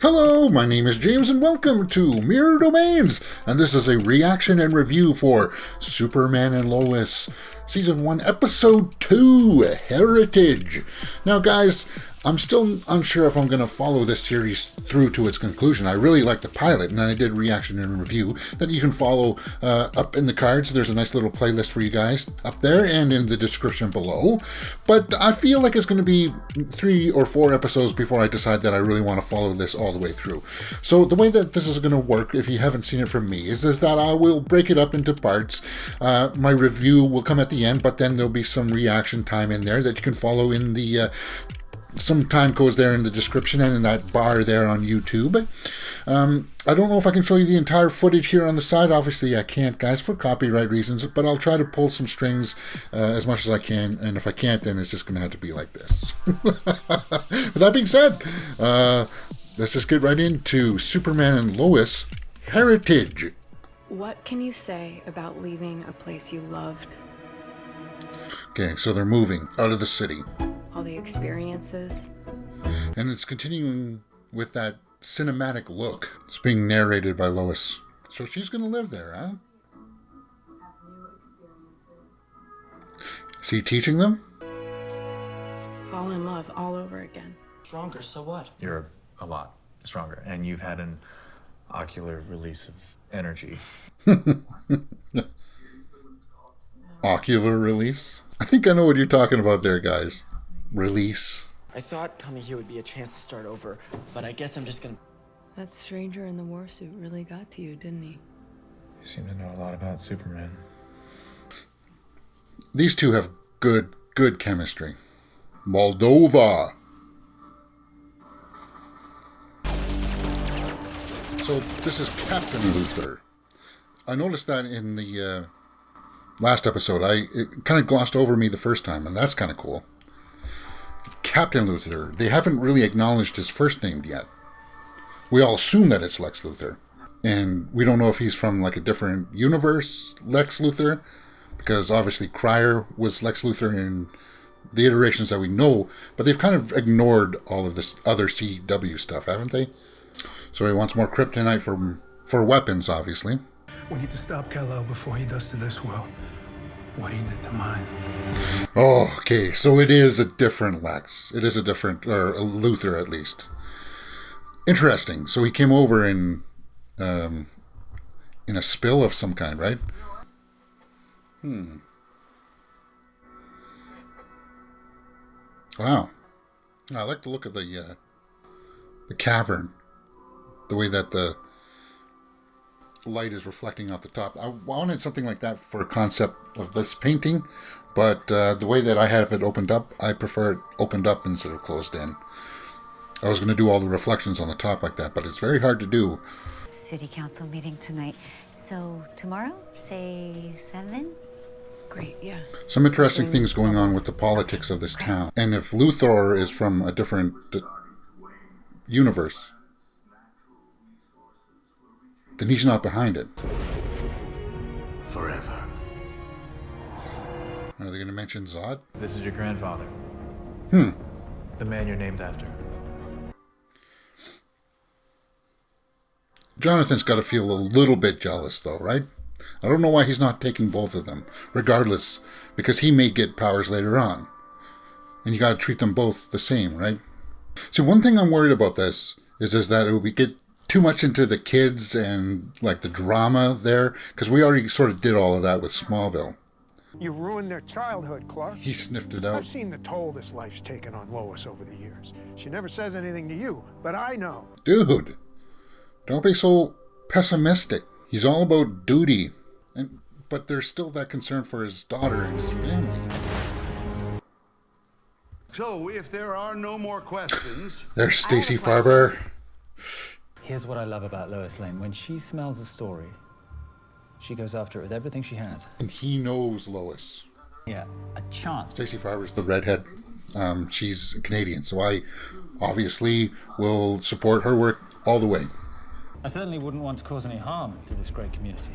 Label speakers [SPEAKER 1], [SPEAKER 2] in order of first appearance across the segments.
[SPEAKER 1] Hello, my name is James and welcome to Mirror Domains, and this is a reaction and review for Superman and Lois, Season 1, Episode 2, Heritage. Now guys, I'm still unsure if I'm going to follow this series through to its conclusion. I really like the pilot, and I did reaction and review that you can follow up in the cards. There's a nice little playlist for you guys up there and in the description below. But I feel like it's going to be 3 or 4 episodes before I decide that I really want to follow this all the way through. So the way that this is going to work, if you haven't seen it from me, is that I will break it up into parts. My review will come at the end, but then there'll be some reaction time in there that you can follow in the some time codes there in the description and in that bar there on YouTube. I don't know if I can show you the entire footage here on the side. Obviously I can't, guys, for copyright reasons, but I'll try to pull some strings as much as I can, and if I can't, then it's just going to have to be like this. With that being said, let's just get right into Superman and Lois, Heritage.
[SPEAKER 2] What can you say about leaving a place you loved?
[SPEAKER 1] Okay, so they're moving out of the city.
[SPEAKER 2] All the experiences.
[SPEAKER 1] And it's continuing with that cinematic look. It's being narrated by Lois. So she's going to live there, huh? Is he teaching them?
[SPEAKER 2] Fall in love all over again.
[SPEAKER 3] Stronger, so what?
[SPEAKER 4] You're a lot stronger, and you've had an ocular release of energy.
[SPEAKER 1] Ocular release? I think I know what you're talking about there, guys. Release.
[SPEAKER 3] I thought coming here would be a chance to start over, but I guess I'm just gonna...
[SPEAKER 2] That stranger in the war suit really got to you, didn't he?
[SPEAKER 4] You seem to know a lot about Superman.
[SPEAKER 1] These two have good chemistry. Moldova. So this is Captain Luthor. I noticed that in the last episode. It kind of glossed over me the first time, and that's kind of cool. Captain Luthor. They haven't really acknowledged his first name yet. We all assume that it's Lex Luthor. And we don't know if he's from like a different universe, Lex Luthor, because obviously Cryer was Lex Luthor in the iterations that we know, but they've kind of ignored all of this other CW stuff, haven't they? So he wants more kryptonite for weapons, obviously.
[SPEAKER 5] We need to stop Kal-El before he does to this world what he did to mine.
[SPEAKER 1] Oh, okay, so it is a different Lex. It is a different, or a Luthor at least. Interesting. So he came over in a spill of some kind, right? Wow. I like the look of the cavern. The way that the light is reflecting off the top. I wanted something like that for a concept of this painting, but the way that I have it opened up, I prefer it opened up instead of closed in. I was going to do all the reflections on the top like that, but it's very hard to do.
[SPEAKER 6] City council meeting tonight. So tomorrow, say 7?
[SPEAKER 2] Great, yeah.
[SPEAKER 1] Some interesting things going on with the politics of this town. And if Luthor is from a different universe, then he's not behind it.
[SPEAKER 7] Forever.
[SPEAKER 1] Are they going to mention Zod?
[SPEAKER 4] This is your grandfather. The man you're named after.
[SPEAKER 1] Jonathan's got to feel a little bit jealous, though, right? I don't know why he's not taking both of them, regardless, because he may get powers later on. And you got to treat them both the same, right? So one thing I'm worried about this is that it will get too much into the kids and like the drama there, because we already sort of did all of that with Smallville.
[SPEAKER 5] You ruined their childhood, Clark.
[SPEAKER 1] He sniffed it out.
[SPEAKER 5] I've seen the toll this life's taken on Lois over the years. She never says anything to you, but I know.
[SPEAKER 1] Dude, don't be so pessimistic. He's all about duty, but there's still that concern for his daughter and his family.
[SPEAKER 7] So, if there are no more questions...
[SPEAKER 1] There's Stacey Farber.
[SPEAKER 8] Here's what I love about Lois Lane. When she smells a story, she goes after it with everything she has.
[SPEAKER 1] And he knows Lois.
[SPEAKER 8] Yeah, a chance.
[SPEAKER 1] Stacey Farber's the redhead. She's Canadian, so I obviously will support her work all the way.
[SPEAKER 8] I certainly wouldn't want to cause any harm to this great community.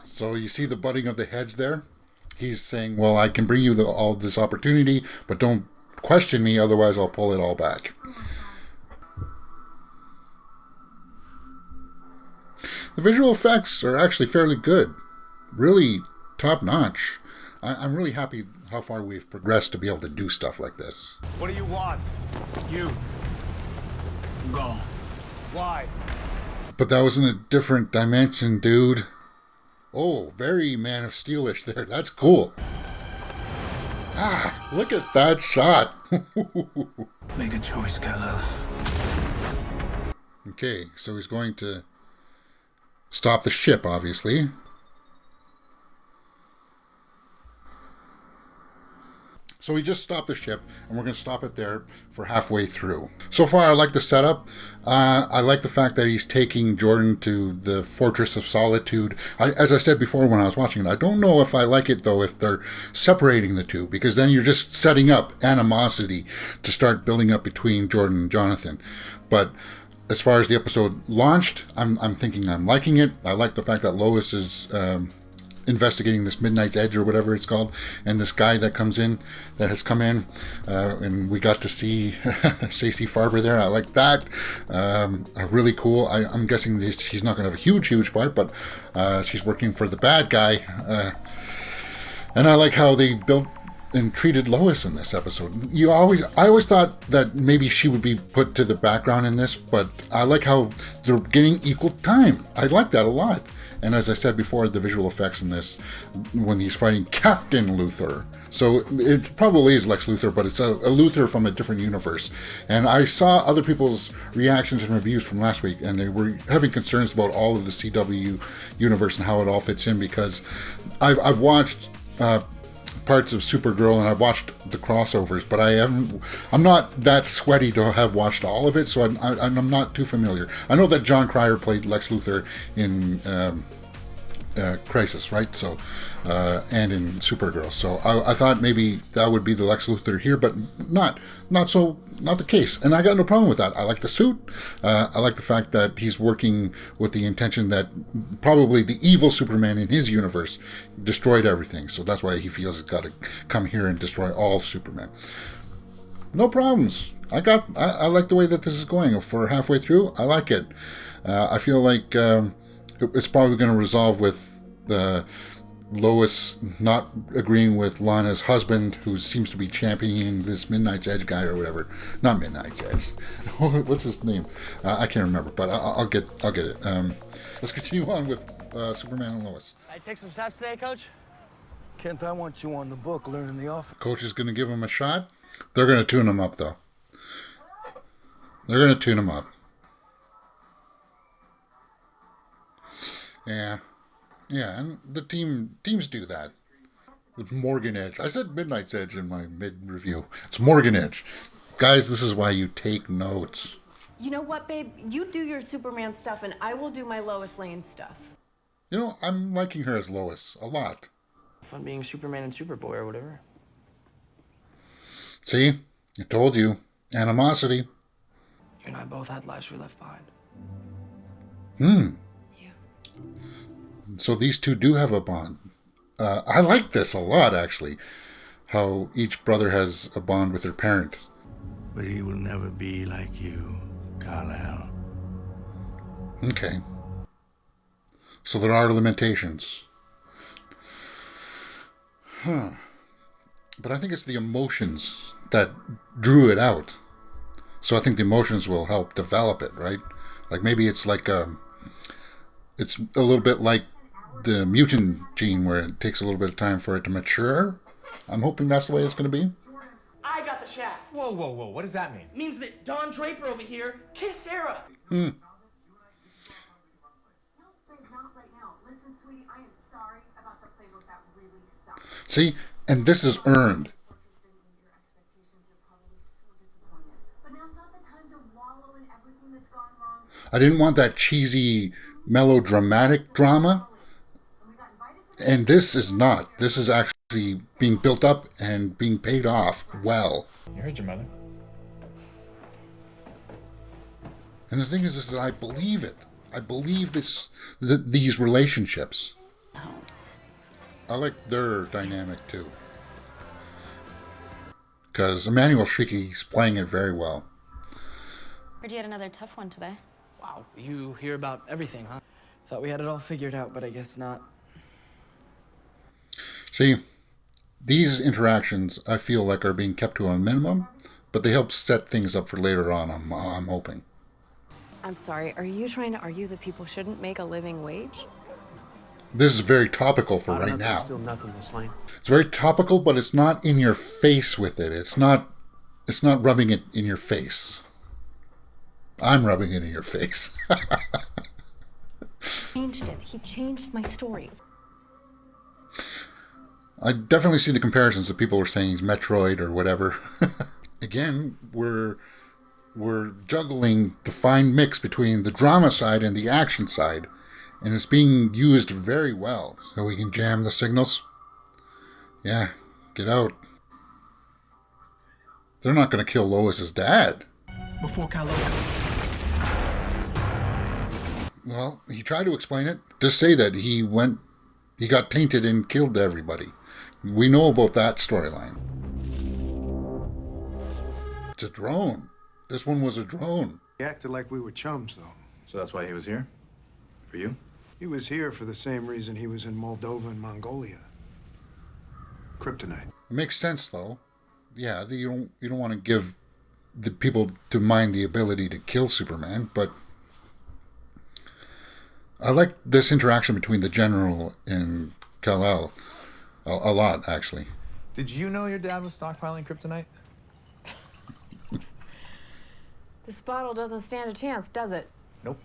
[SPEAKER 1] So you see the butting of the heads there? He's saying, well, I can bring you all this opportunity, but don't question me, otherwise I'll pull it all back. The visual effects are actually fairly good. Really top notch. I'm really happy how far we've progressed to be able to do stuff like this.
[SPEAKER 9] What do you want?
[SPEAKER 5] You. Go.
[SPEAKER 9] Why?
[SPEAKER 1] But that was in a different dimension, dude. Oh, very Man of Steel-ish there. That's cool. Ah, look at that shot.
[SPEAKER 9] Make a choice, Kal-El.
[SPEAKER 1] Okay, so he's going to stop the ship, obviously. So we just stopped the ship, and we're going to stop it there for halfway through. So far, I like the setup. I like the fact that he's taking Jordan to the Fortress of Solitude. As I said before when I was watching it, I don't know if I like it, though, if they're separating the two, because then you're just setting up animosity to start building up between Jordan and Jonathan. But as far as the episode launched, I'm thinking I'm liking it. I like the fact that Lois is investigating this Midnight's Edge or whatever it's called, and this guy that has come in, and we got to see Stacey Farber there. I like that. Really cool. I'm guessing she's not going to have a huge part, but she's working for the bad guy, and I like how they built and treated Lois in this episode. I always thought that maybe she would be put to the background in this, but I like how they're getting equal time. I like that a lot. And as I said before, the visual effects in this, when he's fighting Captain Luthor. So it probably is Lex Luthor, but it's a Luthor from a different universe. And I saw other people's reactions and reviews from last week, and they were having concerns about all of the CW universe and how it all fits in, because I've watched parts of Supergirl and I've watched the crossovers, but I'm not that sweaty to have watched all of it, so I'm not too familiar. I know that John Cryer played Lex Luthor in Crisis, right? So and in Supergirl. So I thought maybe that would be the Lex Luthor here, but not the case. And I got no problem with that. I like the suit. I like the fact that he's working with the intention that probably the evil Superman in his universe destroyed everything. So that's why he feels he's got to come here and destroy all Superman. No problems. I like the way that this is going. For halfway through, I like it. I feel like it's probably going to resolve with Lois not agreeing with Lana's husband, who seems to be championing this Midnight's Edge guy or whatever. Not Midnight's Edge. What's his name? I can't remember, but I'll get it. Let's continue on with Superman and Lois.
[SPEAKER 3] I take some shots today, Coach?
[SPEAKER 9] Kent, I want you on the book, learning the office.
[SPEAKER 1] Coach is going to give him a shot. They're going to tune him up, though. They're going to tune him up. Yeah, and the teams do that. The Morgan Edge. I said Midnight's Edge in my mid-review. It's Morgan Edge. Guys, this is why you take notes.
[SPEAKER 2] You know what, babe? You do your Superman stuff and I will do my Lois Lane stuff.
[SPEAKER 1] You know, I'm liking her as Lois a lot.
[SPEAKER 3] Fun being Superman and Superboy or whatever.
[SPEAKER 1] See? I told you. Animosity.
[SPEAKER 3] You and I both had lives we left behind.
[SPEAKER 2] Yeah.
[SPEAKER 1] So these two do have a bond. I like this a lot, actually. How each brother has a bond with their parent.
[SPEAKER 7] But he will never be like you, Kal-El.
[SPEAKER 1] Okay. So there are limitations. But I think it's the emotions that drew it out. So I think the emotions will help develop it, right? Like maybe it's like it's a little bit like the mutant gene, where it takes a little bit of time for it to mature. I'm hoping that's the way it's going to be.
[SPEAKER 3] I got the shaft.
[SPEAKER 4] Whoa, what does that mean?
[SPEAKER 3] It means that Don Draper over here kissed Sarah.
[SPEAKER 10] No, babe, not right now. Listen, sweetie, I am sorry about the playbook. That really sucked.
[SPEAKER 1] See? And this is earned.
[SPEAKER 10] But now's not the time to wallow in everything that's gone wrong.
[SPEAKER 1] I didn't want that cheesy, melodramatic drama. And this is not. This is actually being built up and being paid off well.
[SPEAKER 4] You heard your mother.
[SPEAKER 1] And the thing is that I believe it. I believe these relationships. I like their dynamic too. Because Emmanuel Shrieky's playing it very well.
[SPEAKER 11] Heard you had another tough one today.
[SPEAKER 3] Wow, you hear about everything, huh? Thought we had it all figured out, but I guess not.
[SPEAKER 1] See, these interactions I feel like are being kept to a minimum, but they help set things up for later on, I'm hoping.
[SPEAKER 2] I'm sorry, are you trying to argue that people shouldn't make a living wage?
[SPEAKER 1] This is very topical for right now.
[SPEAKER 5] Still nothing, Miss Lane.
[SPEAKER 1] It's very topical, but it's not in your face with it. It's not rubbing it in your face. I'm rubbing it in your face.
[SPEAKER 2] Changed it. He changed my stories.
[SPEAKER 1] I definitely see the comparisons that people are saying he's Metroid or whatever. Again, we're juggling the fine mix between the drama side and the action side, and it's being used very well. So we can jam the signals. Yeah, get out. They're not going to kill Lois's dad.
[SPEAKER 3] Before Kylo.
[SPEAKER 1] Well, he tried to explain it. Just say that he got tainted and killed everybody. We know about that storyline. It's a drone. This one was a drone.
[SPEAKER 5] He acted like we were chums, though.
[SPEAKER 4] So that's why he was here? For you?
[SPEAKER 5] He was here for the same reason he was in Moldova and Mongolia. Kryptonite.
[SPEAKER 1] It makes sense, though. Yeah, you don't want to give the people to mind the ability to kill Superman, but I like this interaction between the General and Kal-El a lot, actually.
[SPEAKER 4] Did you know your dad was stockpiling kryptonite?
[SPEAKER 2] This bottle doesn't stand a chance, does it?
[SPEAKER 4] Nope.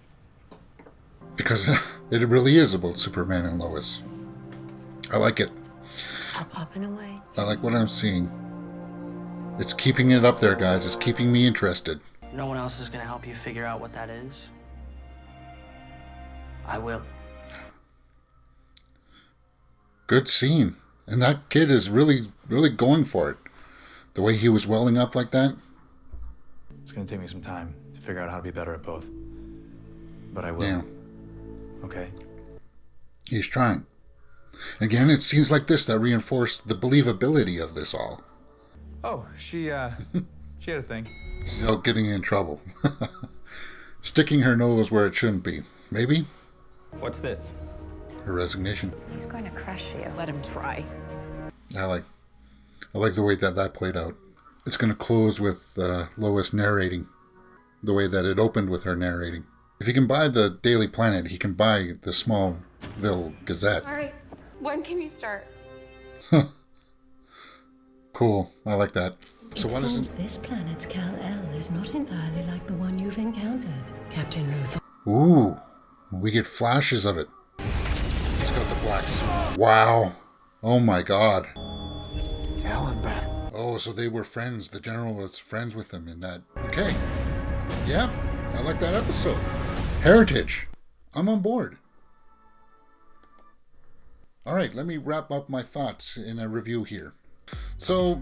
[SPEAKER 1] Because it really is about Superman and Lois. I like it.
[SPEAKER 6] I'll pop in away.
[SPEAKER 1] I like what I'm seeing. It's keeping it up there, guys. It's keeping me interested.
[SPEAKER 11] No one else is going to help you figure out what that is. I will.
[SPEAKER 1] Good scene. And that kid is really, really going for it. The way he was welling up like that.
[SPEAKER 4] It's going to take me some time to figure out how to be better at both. But I will.
[SPEAKER 1] Yeah.
[SPEAKER 4] Okay?
[SPEAKER 1] He's trying. Again, it's scenes like this that reinforce the believability of this all.
[SPEAKER 4] Oh, she had a thing.
[SPEAKER 1] She's out getting in trouble. Sticking her nose where it shouldn't be. Maybe?
[SPEAKER 8] What's this?
[SPEAKER 1] Her resignation.
[SPEAKER 6] He's going to crush you.
[SPEAKER 2] Let him try.
[SPEAKER 1] I like the way that played out. It's going to close with Lois narrating. The way that it opened with her narrating. If he can buy the Daily Planet, he can buy the Smallville Gazette.
[SPEAKER 2] All right, when can you start?
[SPEAKER 1] Cool. I like that. So what is it?
[SPEAKER 12] This planet's Kal-El is not entirely like the one you've encountered, Captain Luthor.
[SPEAKER 1] Ooh. We get flashes of it. He's got the black suit. Wow. Oh my god.
[SPEAKER 5] Alan back.
[SPEAKER 1] Oh, so they were friends. The General was friends with them in that. Okay. Yeah, I like that episode. Heritage. I'm on board. All right, let me wrap up my thoughts in a review here. So,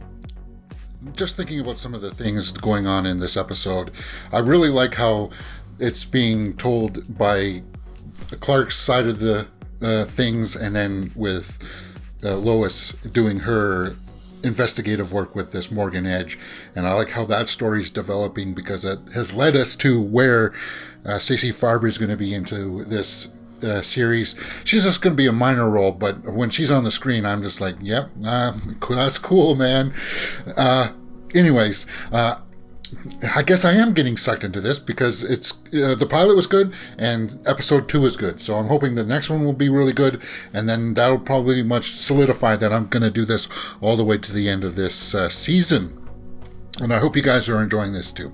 [SPEAKER 1] just thinking about some of the things going on in this episode, I really like how it's being told by Clark's side of the things, and then with Lois doing her investigative work with this Morgan Edge. And I like how that story is developing, because it has led us to where Stacey Farber is going to be into this series. She's just going to be a minor role, but when she's on the screen, I'm just like, yep, that's cool, man. Anyways, I guess I am getting sucked into this because it's the pilot was good and episode 2 is good. So I'm hoping the next one will be really good, and then that'll probably much solidify that I'm going to do this all the way to the end of this season. And I hope you guys are enjoying this too.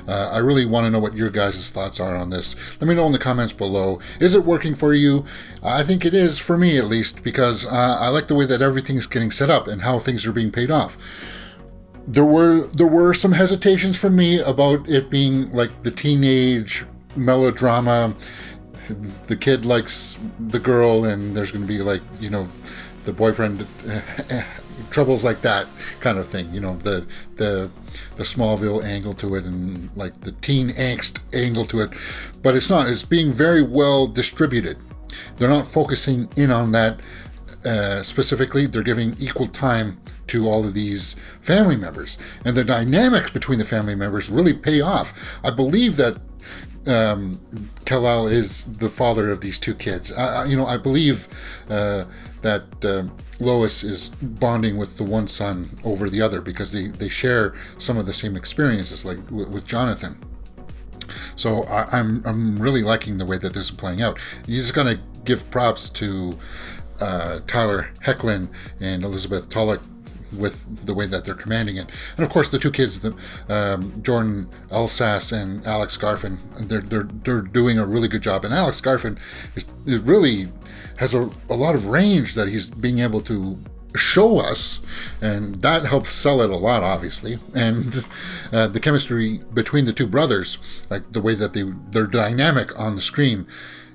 [SPEAKER 1] I really want to know what your guys' thoughts are on this. Let me know in the comments below. Is it working for you? I think it is, for me at least, because I like the way that everything's getting set up and how things are being paid off. There were some hesitations from me about it being like the teenage melodrama. The kid likes the girl, and there's going to be like, you know, the boyfriend troubles like that kind of thing. You know, the Smallville angle to it, and like the teen angst angle to it. But it's not. It's being very well distributed. They're not focusing in on that specifically. They're giving equal time to all of these family members, and the dynamics between the family members really pay off. I believe that Kal-El is the father of these two kids. I believe that Lois is bonding with the one son over the other because they share some of the same experiences, like with Jonathan. So I'm really liking the way that this is playing out. You just gotta give props to Tyler Hoechlin and Elizabeth Tulloch with the way that they're commanding it, and of course the two kids, Jordan Elsass and Alex Garfin. They're doing a really good job, and Alex Garfin is really has a lot of range that he's being able to show us, and that helps sell it a lot, obviously. And the chemistry between the two brothers, like the way that they're dynamic on the screen,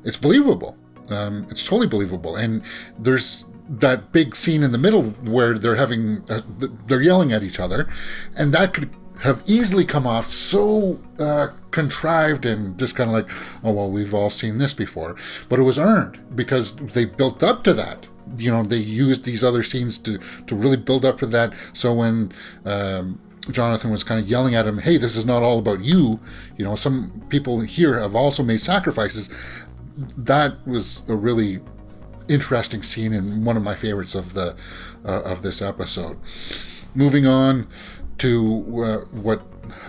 [SPEAKER 1] it's believable. It's totally believable. And there's that big scene in the middle where they're yelling at each other, and that could have easily come off so contrived and just kind of like, oh well, we've all seen this before, but it was earned because they built up to that. They used these other scenes to really build up to that. So when Jonathan was kind of yelling at him, hey, this is not all about you, some people here have also made sacrifices, that was a really interesting scene and one of my favorites of this episode. Moving on to what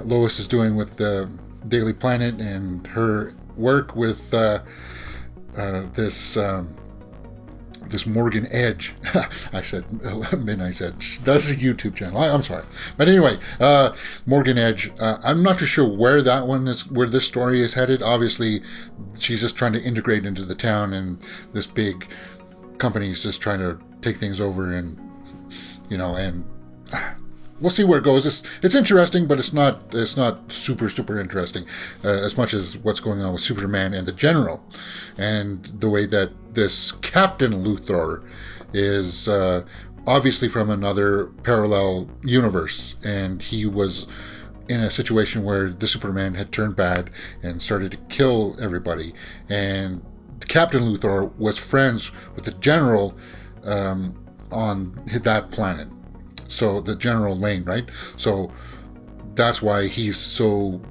[SPEAKER 1] Lois is doing with the Daily Planet and her work with this Morgan Edge. I said Midnight Edge. That's a YouTube channel. I'm sorry, but anyway, Morgan Edge. I'm not too sure where this story is headed. Obviously, she's just trying to integrate into the town, and this big company is just trying to take things over, and we'll see where it goes. It's interesting, but it's not super interesting as much as what's going on with Superman and the General, and the way that this Captain Luthor is obviously from another parallel universe, and he was in a situation where the Superman had turned bad and started to kill everybody, and Captain Luthor was friends with the General on that planet. So the General Lane, right? So that's why he's so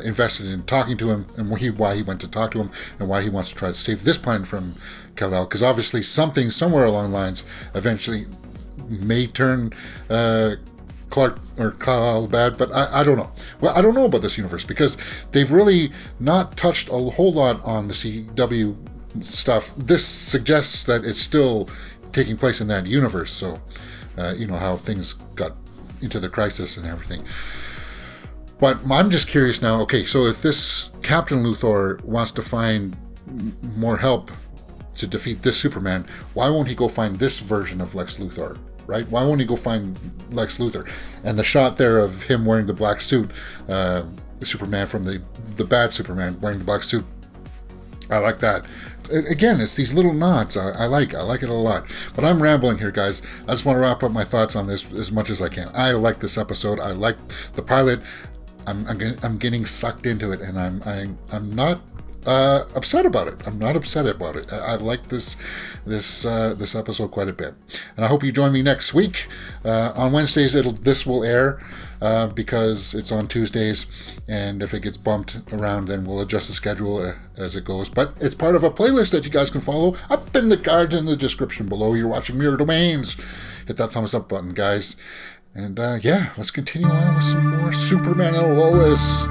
[SPEAKER 1] invested in talking to him, and why he went to talk to him, and why he wants to try to save this planet from Kal-El, because obviously something somewhere along the lines eventually may turn Clark or Kal-El bad, but I don't know. Well, I don't know about this universe because they've really not touched a whole lot on the CW stuff. This suggests that it's still taking place in that universe, so how things got into the crisis and everything. But I'm just curious now, okay, so if this Captain Luthor wants to find more help to defeat this Superman, why won't he go find this version of Lex Luthor, right? Why won't he go find Lex Luthor? And the shot there of him wearing the black suit, the Superman from the bad Superman wearing the black suit, I like that. Again, it's these little nods. I like it a lot. But I'm rambling here, guys. I just want to wrap up my thoughts on this as much as I can. I like this episode. I like the pilot. I'm getting sucked into it, and I'm not upset about it. I'm not upset about it. I like this episode quite a bit, and I hope you join me next week. On Wednesdays, this will air because it's on Tuesdays, and if it gets bumped around, then we'll adjust the schedule as it goes. But it's part of a playlist that you guys can follow up in the cards in the description below. You're watching Mirror Domains. Hit that thumbs up button, guys. And let's continue on with some more Superman and Lois.